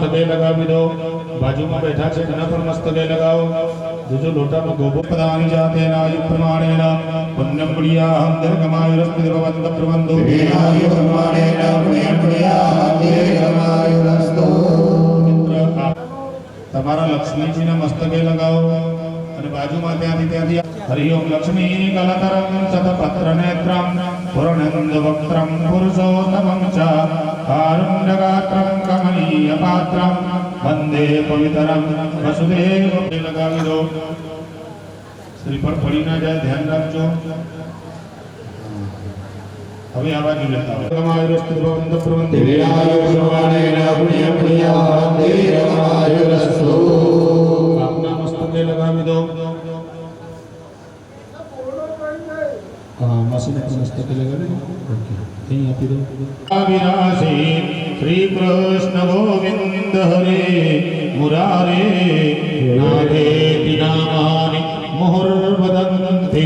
મસ્તકે લગાવી દો બાજુમાં બેઠા છે તેના પર મસ્તકે લગાવો જો લોટામાં ગોપો પદાની જાતે નાયુ પ્રમાણેન પુણ્યમ પુણ્યાહમ દીર્ઘમાયુરસ્તિ ભવંત પ્રબંધો તેનાયુ પ્રમાણેન પુણ્યમ પુણ્યાહમ દીર્ઘમાયુરસ્તો તમારા લક્ષ્મીજીના મસ્તકે લગાવો અને બાજુમાં ત્યાંથી હરિ ઓમ લક્ષ્મી કલતરમ સતપત્ર નેત્રમ પૂર્ણનંદ વક્ત્રમ પુરુષોત્તમં ચ કારુણ્યગાત્રમ કમનીય પાત્રમ વંદે પવિત્રમ વસુદેવ લગાવી દો શ્રીફળ પડી ના જાય ધ્યાન રાખજો હવે આ બાજુ લેતા હોય ગમાયુરસ્તુ ભવંત પ્રવંત આપના મસ્તકે લગાવી દો મસ્તકે લગાવી દો ઓકે અહીં આપી દો વિરાસી શ્રી કૃષ્ણ ગોવિંદ હરે મુરારે નાથેતિ નામાની મુહુર્વદંતિ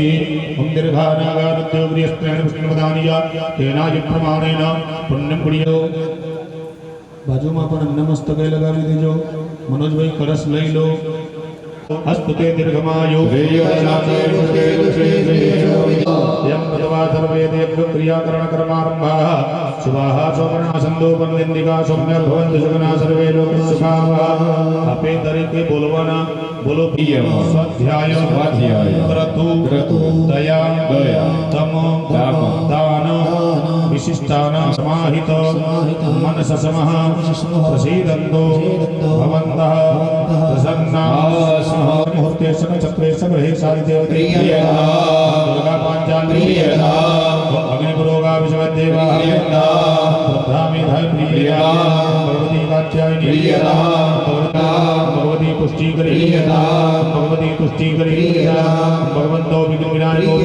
ઓમ દીર્ઘાનાગાનદ્યો વ્રિયસ્તેન વિષ્ણુપદાનિય તેનાય પ્રમાણેન પુણ્યમ પુણ્યો બાજુમાં પણ અમને મસ્તકે લગાવી દેજો મનોજભાઈ કળશ લઈ લો હસ્તુતે દીર્ઘમાયુ યમ પ્રતવા સર્વે દેવ ક્રિયાકરણ કર્મારંભાઃ શુભાઃ સૌપર્ણા સંદોપનલિંદિકા સૌમ્ય ભવન્તુ સુગના સર્વે લોક સુખાવઃ આપે દરેકે બોલવાના બોલો સ્વાધ્યાય ક્રતુ દયા તમ દાન વિશિષ્ટાન સમાહિત મનસ સમઃ પ્રસીદન્તો ભવन्तઃ પ્રસન્ના मुहूर्ते नक्षत्रे सग्रहे सारिदेवते दुर्गा पांचाली अग्निपुरोगा विश्वदेवा ब्राह्मीधाय प्रिया भगवती कात्यायनी भगवती पुष्टिकरी भगवती पुष्टिकरी भगवंतो विघ्न विनायको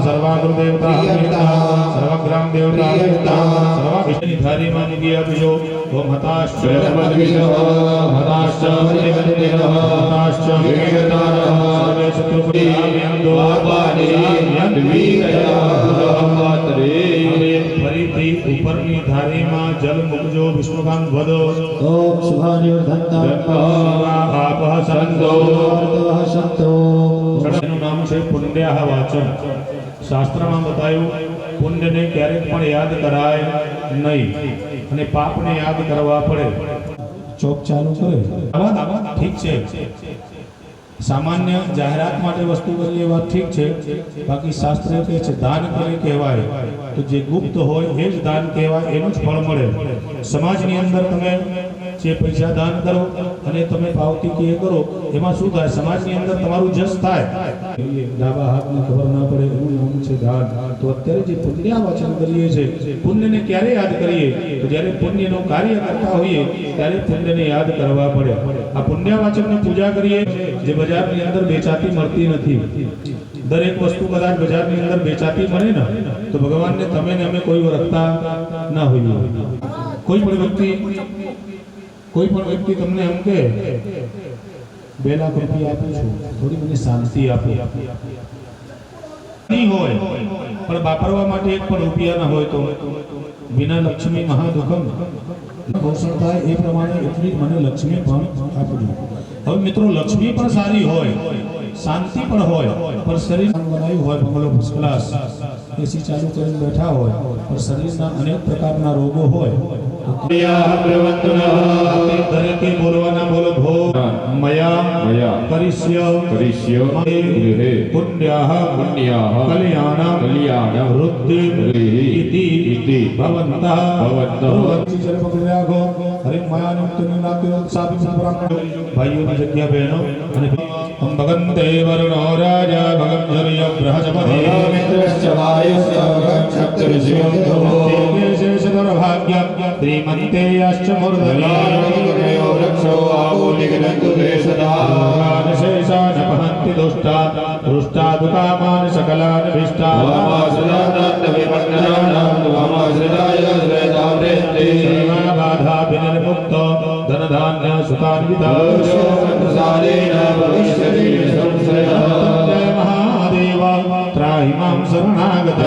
सर्वागुरु देवता सर्वग्राम देवता सर्व विष्णु धारी मानी दिया पिजो ओम हताश्च हताश्च हताश्च सर्वे शत्रुपरिहार्यन्तो ફરીથી ઉપરની ધારીમાં જલ મૂકજો વિષ્ણુકાંત વધો ઓમ શુભાનિર્ધંતઃ સંતો સંતો એનું નામ છે પુણ્યાહ વાચન શાસ્ત્રમાં બતાવ્યું પુણ્યને ક્યારેક પણ યાદ કરાય નહીં અને પાપને યાદ કરવા પડે ચોક ચાલુ કરે ઠીક છે સામાન્ય જાહેરાત માટે વસ્તુ કરીએ વાત ઠીક છે બાકી શાસ્ત્ર કહે છે દાન કરે કહેવાય તો જે ગુપ્ત હોય એ જ દાન કહેવાય એનું જ ફળ મળે સમાજની અંદર તમે જે પૈસા દાન કરો અને તમે પાવતી કે એ કરો એમાં શું થાય સમાજની અંદર તમારું જસ થાય ડાબા હાથને ખબર ના પડે એવું નામ છે દાન તો અત્યારે જે પુણ્ય વાચન કરીએ છીએ પુણ્યને ક્યારે યાદ કરીએ તો જ્યારે પુણ્યનું કાર્ય કરતા હોઈએ ત્યારે પુણ્યને યાદ કરવા પડે આ પુણ્ય વાચનની પૂજા કરીએ જે બજારની અંદર વેચાતી મળતી નથી દરેક વસ્તુ કદાચ બજારની અંદર વેચાતી મળે ને તો ભગવાનને તમે ને અમે કોઈ વરખતા ના હોઈએ કોઈ પણ વ્યક્તિ તમને એમ કે 2 લાખ રૂપિયા આપું છું થોડી મને શાંતિ આપો નહીં હોય પણ વાપરવા માટે એક પણ રૂપિયા ના હોય તો વિના લક્ષ્મી મહાદુઃખમ પોષણ થાય એ પ્રમાણે એટલી મને લક્ષ્મી પણ આપજો હવે મિત્રો લક્ષ્મી પણ સારી હોય શાંતિ પણ હોય પણ શરીર બનાવ્યું હોય બંગલો ફર્સ્ટ ક્લાસ એસી ચાલુ કરીને બેઠા હોય પણ શરીરના અનેક પ્રકારના રોગો હોય દરેકે બોલવાના બોલો ભો મયા પરિસ્ય પુણ્યાહ કલ્યાણમ વૃદ્ધિ ઇતિ ભવંતઃ હરે માયાનુક્તની નાત્યો સાબિત ભાઈઓની જગ્યા બહેનો અને ભગંતે વરુણો રાજા ભગંધર્ય બૃહસ્પતિ મિત્રશ્ચ વાયુશ્ચ ભગંશક્તિર્જ્યોતો શેષધર ભાગ્ય શ્રીમંતે યશ્ચ મૂર્ધન્યો વૃક્ષો આમૂલિકનંતુ દેશદા શેષાન પહંતિ દુષ્ટા દૃષ્ટા દુકામાન સકલાન વિષ્ટા વામાસદાનંદ વિપન્નાનાં વામાસદાય શ્રેતાવ્રેત્તિ બાધા વિનિર્મુક્તો ધનધાન્ય સુતાન્વિતા પ્રસાદેન ભવિષ્યતિ સંશ્રયઃ મહાદેવ ત્રાહિ માં શરણાગતં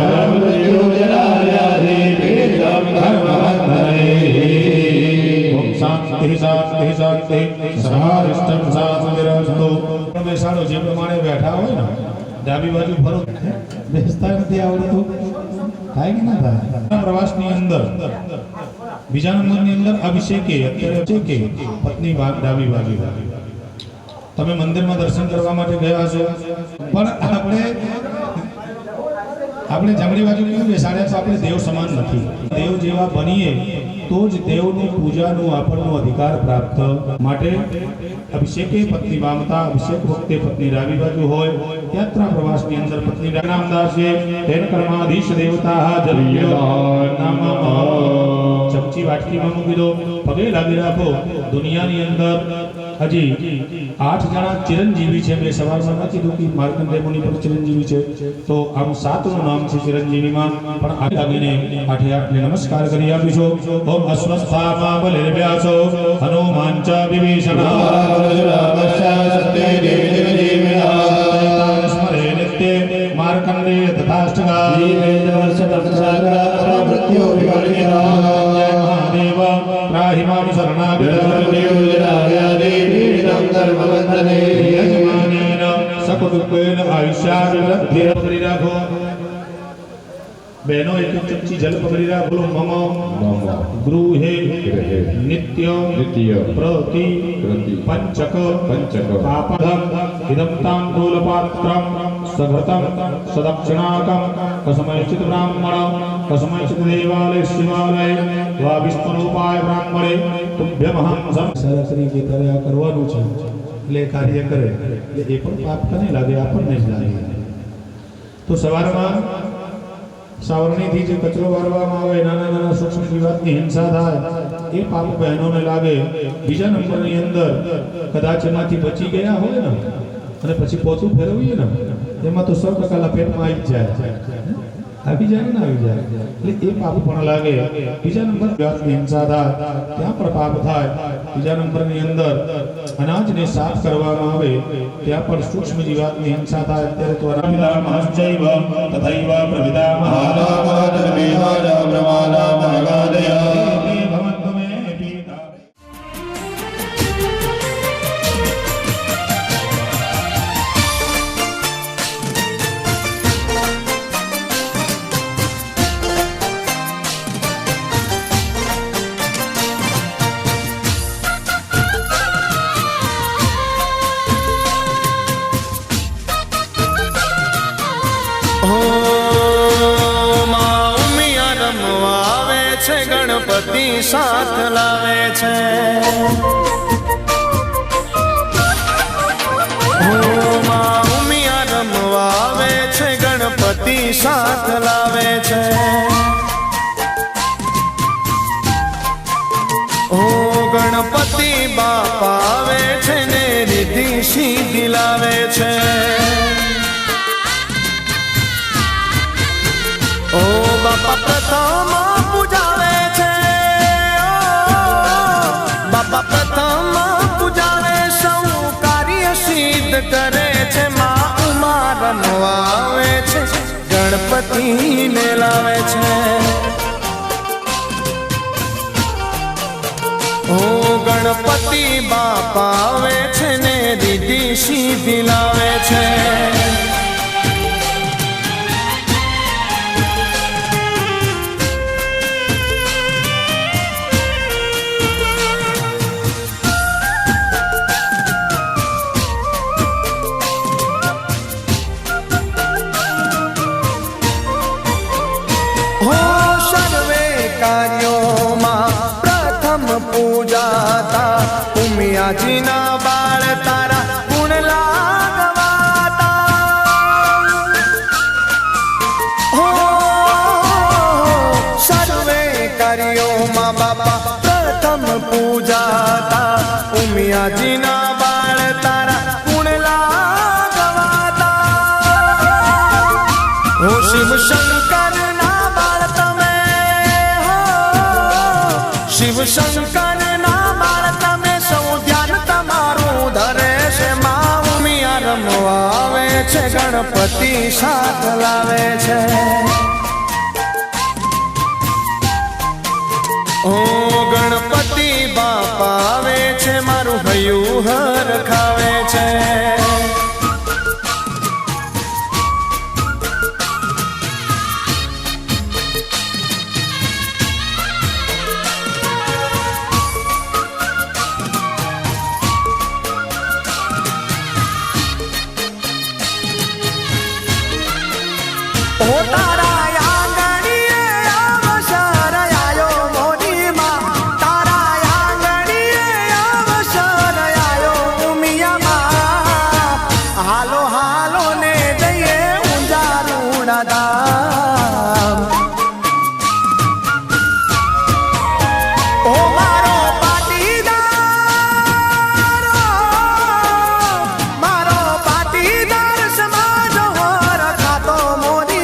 ઓમ શાંતિ શાંતિ શાંતિ સહારિષ્ટં શાંતિરસ્તુ બેસાડો જે પ્રમાણે બેઠા હોય ને ડાબી બાજુ ફરો બેસતા નથી આવડતું થાય કે ના થાય પ્રવાસની અંદર બીજા નંબરની અંદર અભિષેકે અત્યારે છે કે પત્ની ડાબી બાજુ તમે મંદિરમાં દર્શન કરવા માટે ગયા છો પણ આપણે જમણી બાજુ કેવું બેસાડ્યા છે આપણે દેવ સમાન નથી દેવ જેવા બનીએ તો જ દેવની પૂજાનો આપણનો અધિકાર પ્રાપ્ત માટે અભિષેકે પત્ની વામતા અભિષેક વખતે પત્ની ડાબી બાજુ હોય યાત્રા પ્રવાસની અંદર પત્ની નામદાર છે તેન કર્માધીશ દેવતા નમઃ ચમચી વાટકીમાં મૂકી દો પગે લાગી રાખો દુનિયાની અંદર હજી 8 જણા ચિરંજીવી છે મેં સવારમાં નથી કીધું કે માર્કંડેય મુનિ પર ચિરંજીવી છે તો આમ 7 નું નામ છે ચિરંજીવીમાં પણ આ લાગીને 8 ને નમસ્કાર કરી આપીશું ઓમ અસ્વસ્થામા બલિર્વ્યાસો હનુમાન ચ વિભીષણઃ સ્મરે નિત્ય માર્કંડેય તથાષ્ટકા મહાદેવ ત્રાહિ માં શરણાગતં સકુટુંબેન આયુષ્યાભિવૃદ્ધિ કરી રાખો બહેનો એક ચમચી જલ પકડી રાખો બોલો મમ ગૃહે નિત્ય પ્રતિ પંચક પાપધમ ઇદં તાંબૂલ પાત્રમ સઘૃતમ સદક્ષિણાકમ કસમયચિત બ્રાહ્મણ કસમયચિત દેવાલય શિવાલય વા વિષ્ણુરૂપાય બ્રાહ્મણે તુભ્યમહં સરસરી કે કર્યા કરવાનું છે એટલે કાર્ય કરે એટલે એ પણ પાપ કને લાગે આપણને જ લાગે તો સવારમાં સાવરણીથી જે કચરો વાળવામાં આવે નાના નાના સૂક્ષ્મ જીવાતની હિંસા થાય એ પાપ બહેનોને લાગે બીજા નંબરની અંદર કદાચ એમાંથી બચી ગયા હોય ને અને પછી પોતું ફેરવીએ ને એમાં તો 100% લપેટમાં આવી જાય ને આવી જાય એટલે એ પાપ પણ લાગે બીજા નંબર જીવાતની હિંસા થાય ત્યાં પણ પાપ થાય બીજા નંબરની અંદર અનાજને સાફ કરવામાં આવે ત્યાં પણ સૂક્ષ્મ જીવાતની હિંસા થાય અત્યારે તો રામદામશ્ચૈવ તથૈવ પ્રવિદામહ છે ગણ ગણપતિ સાથ લાવે છે. માં ઉમિયા રમવા આવે છે, ગણપતિ સાથ લાવે છે. ગણપતિ બાપા આવે છે ને રીતિ સીધી લાવે છે. ઓ બાપા પ્રથમ પૂજાવે છે, બાપા પ્રથમ પૂજાવે, સૌ કાર્ય સિદ્ધ કરે છે. માં ઉમા રમવા આવે છે, ગણપતિ ને લાવે છે. ઓ ગણપતિ બાપા આવે છે ને રીતિ સીધી લાવે છે. પૂજાતા ઉમિયાજીના બાળ તારા ગુણ લાગવાતા. હો સર્વે કાર્યોમાં બાપા પ્રથમ પૂજાતા ઉમિયાજીના બાળ તારા ગુણ લાગવાતા. હો શિવ શંકર ના બાળ તમે, હો શિવ શંકર આવે છે, ગણપતિ સાથ લાવે છે. ઓ ગણપતિ બાપા આવે છે, મારું હૈયું હરખાવે છે. ઓ તારા આંગણીએ અવસર આયો મોરી માં, તારા આંગણીએ અવસર આયો ઉમિયા માં. હાલો હાલો ને જઈએ ઊંઝા રૂડા ધામ. ઓ મારો પાટીદાર, મારો પાટીદાર સમાજ હોર ખાતો મોરી.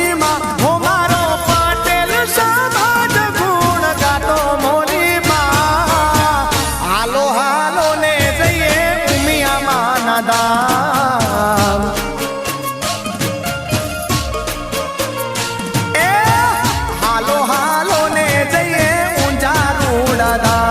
હાલો હાલો ને જઈએ ઊંઝા રૂડા ધામ.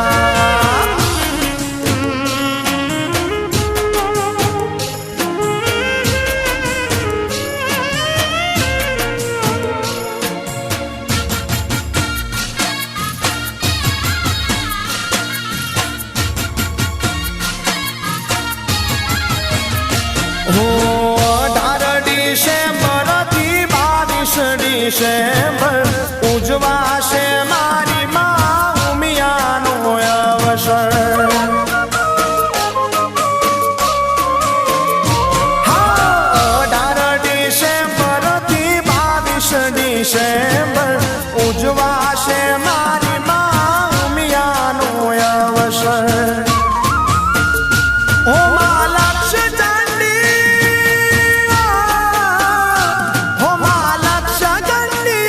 હો 18 ડિસેમ્બરથી 22 ડિસેમ્બર ઉજવાશે મારી માં ઉમિયાનો અવસર. 18 ડિસેમ્બરથી 22 ડિસેમ્બર ઉજવાશે મારી માં ઉમિયાનો અવસર. ઓ માં લક્ષ ચંડી, ઓ માં લક્ષ ચંડી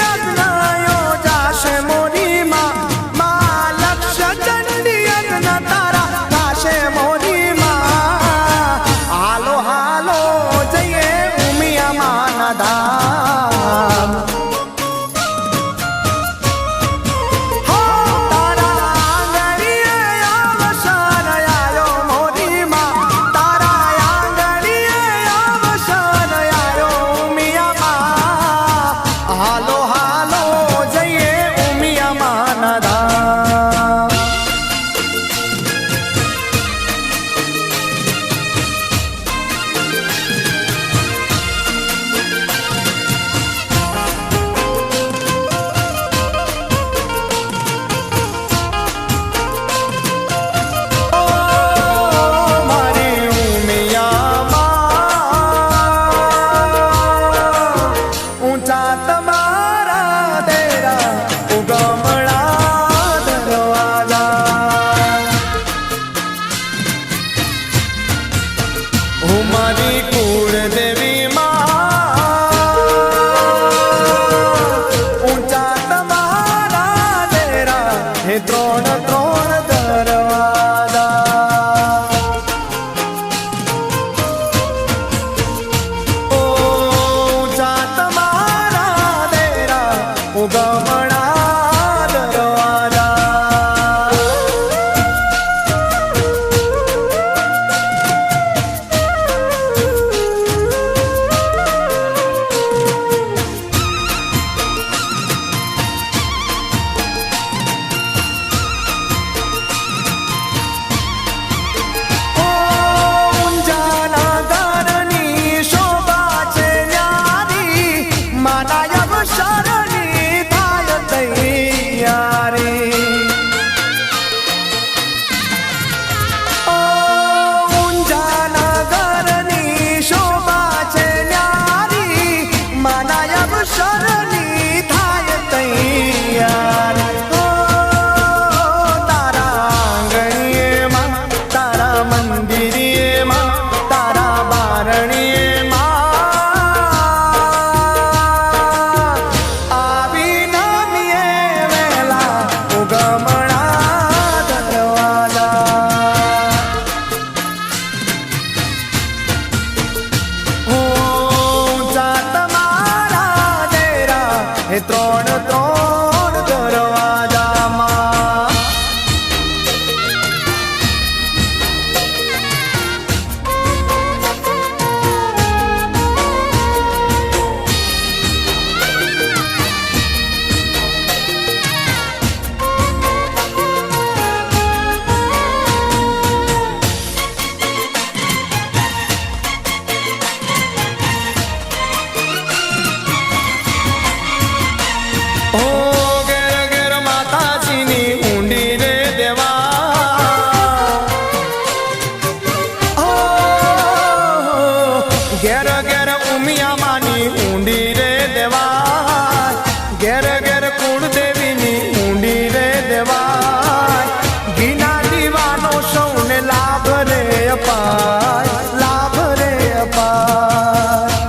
ઘેર ઘેર ઉમિયા માની ઊંડી રે દેવાય, ઘેર ઘેર કુળદેવીની ઊંડી રે દેવાય. ઘીના દીવાનો સૌને લાભ રે અપાય, લાભ રે અપાય.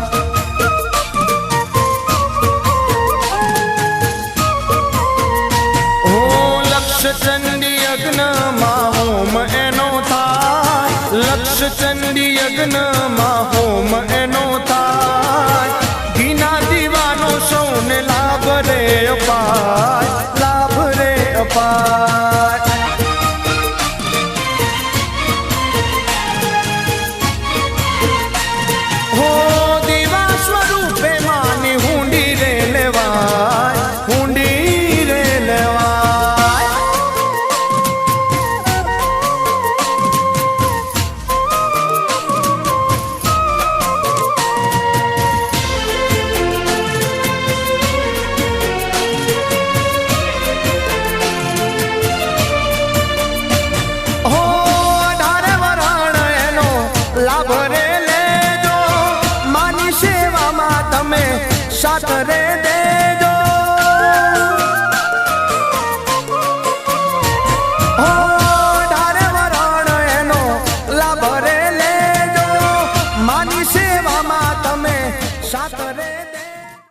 ઓ લક્ષ ચંડી યજ્ઞમાં હોમ એનો થાય, લક્ષ ચંડી યજ્ઞમાં હોમ એનો થાય. ઘીના દીવાનો સૌને લાભ રે અપાય, લાભ રે અપાય. હો દીવા સ્વરૂપે માની હુંડી રે લેવાય, હુંડી રે લેવાય. હો 18 વરાણ એનો લાભ રે લેજો, માની સેવામાં તમે સાથ